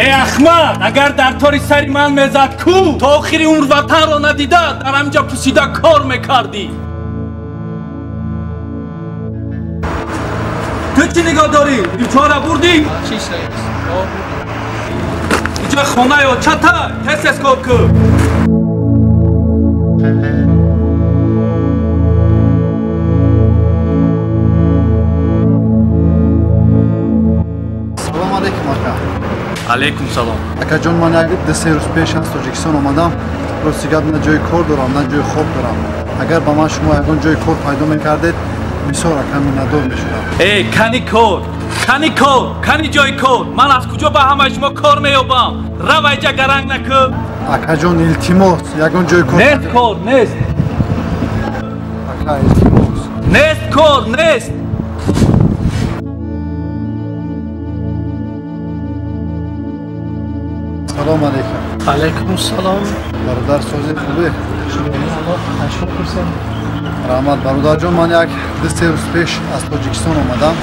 ای احمق اگر در طوری سری من میزد کو تا آخری عمر وطن را ندیده در همجا پوسیده کار میکردی. تو چی نگاه داری؟ بیچاره بردی؟ چی سیست؟ اینجا خانه یا چطور؟ تست اسکوپ که علیکم سلام. اکا جان من یک 2 روز پیش از تاجیکستان آمدم. راستی نه جای کار دارم نه جای خواب دارم. اگر با من شما یگان جای کار پیدا میکردید بسیار کمی ندار میشدم. ای کنی کار کنی جای کار من از کجا به همه شما کار میابم؟ رو اینجا گرنگ نکن. اکا جان التماس یگان جای کار نیست کار نیست. اکا التماس نیست کار نیست. سلام علیکم. علیکم سلام. برادر سازی خوبه؟ شکر. رحمت برادر جان من یک 2 روز پیش از تاجیکستان آمدم.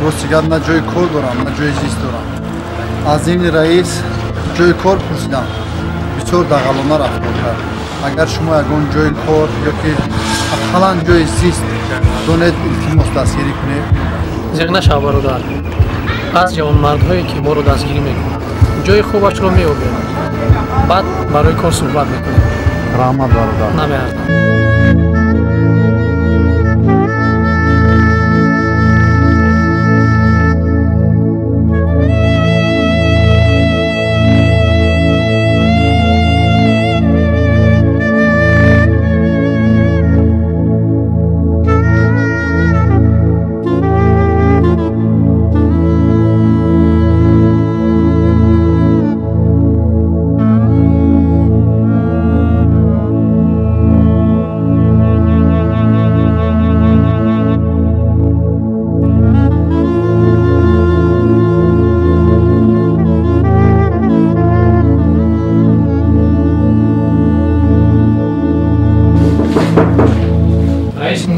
راستی نه جای کار دارم نه جای زیست دارم. از این رئیس جای کار پرسیدم. بسیار دغلانه رفتار کرد. اگر شما یگان جای کار یا که اقلا جای زیست دونید التماس دستگیری کنید. زیگ نشو برادر. از جوانمردهایی که ما رو دستگیری میکنن جای خوبش رو میابیم بعد برای کار صحبت میکنیم. رحمت برادر. نمی‌اردم.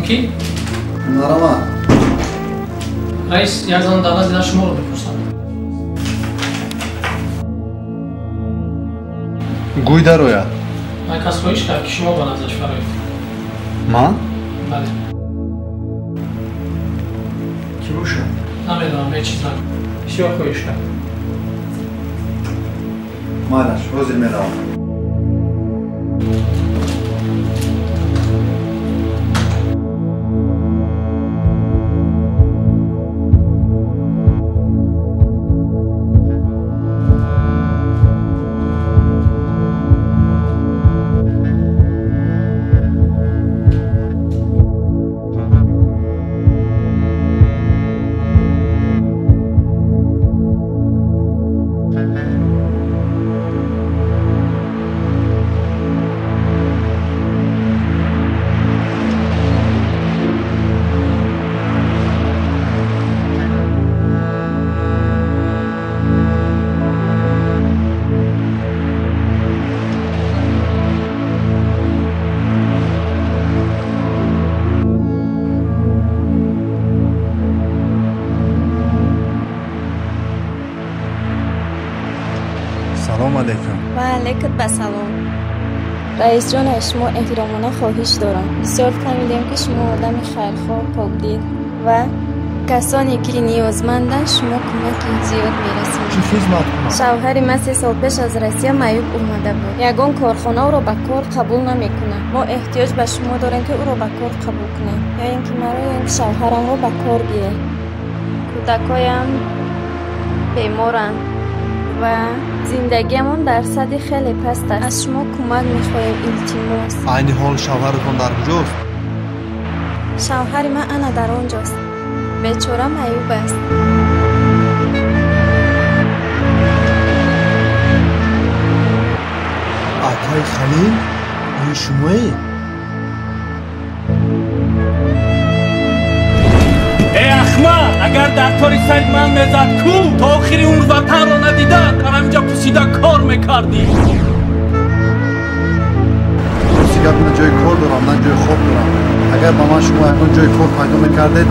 کی؟ نرما. رئیس یک زن دعوت دیدن شما رو بپرسم. گوی در رویا. من کس خواهیش کرد که شما با نظرش فرایید. من؟ بله. کی باشه؟ نمیدونم یه چیز نگم. بسیار خواهیش کرد. مالش روزی میروم. سلام علیکم. و علیکم بسلام. رئیس جان شما احترامانه خواهش دارم. بسیار فهمیدیم که شما آدم خیرخواه پاکدل و کسانی که نیازمندند شما کمک زیاد میرسید. چی خدمت کنم؟ شوهر من 3 سال پیش از روسیه معیوب اومده بود. یگان کارخانه او را به کار قبول نمیکنه. ما احتیاج به شما داریم که او را به کار قبول کنیم. یا اینکه مرا یا اینکه شوهرم را به کار گیرید. کودکایم بیمارند و زندگیمون در سطح خیلی پست است. از شما کمک میخواهیم التماس. عین حال شوهرتون در کجاست؟ شوهر من انا در آنجاست. بیچاره معیوب است. آقای خلیل این شمایی؟ ای احمق اگر در طوری سری من میزد کو تا آخری عمر وطن را ندیده در همجا پوسیده کار میکردی. نه جای کار دارم نه جای خواب دارم. اگر با من شما یکان جای کار پیدا میکردید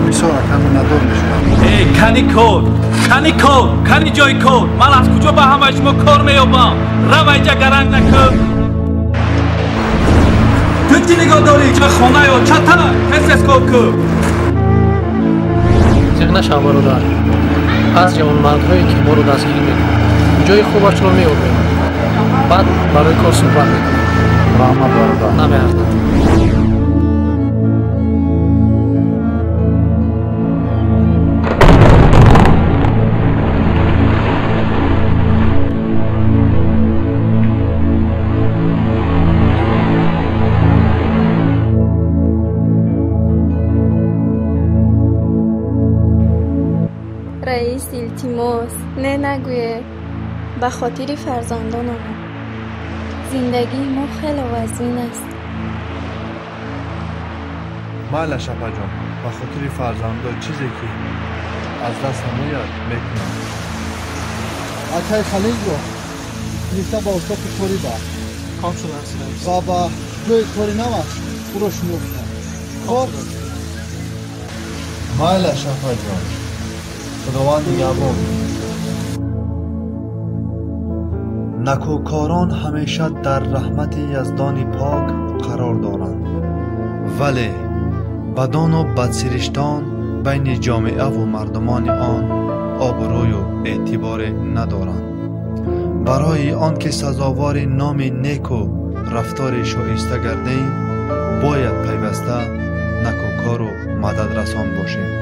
بسیار کمی ندار میشدم. ای کنی کانی کار کانی جای کار من از کجا به همه شما کار میابم رو اینجا گرنگ نکن تو چی نگاه داری چه خانه یا چطور کسی از کار کن زیغ نشو برادر از جوانمردهایی که ما رو دستگیری میکنن جای خوبش رو میابیم بعد برای کار صحبت میکنیم رحمت برادر نمیارزد رئیس التماس نه نگویه به خاطر فرزندانم زندگی ما خیلی وزین است مالا شپا جان به خاطر فرزندا چیزی که از دست میاد میکنم اکای خلیل رو نیستا با استاد کوری با کانسول هست بابا جوی کوری نماش بروش میفتن خب مالا شپا جان خداوند نگهبان نکوکاران همیشه در رحمت یزدان پاک قرار دارند ولی بدان و بدسرشتان بین جامعه و مردمان آن آبروی و اعتبار ندارند برای آنکه سزاوار نام نیک و رفتار شایسته گردیم باید پیوسته نکوکار و مدد رسان باشیم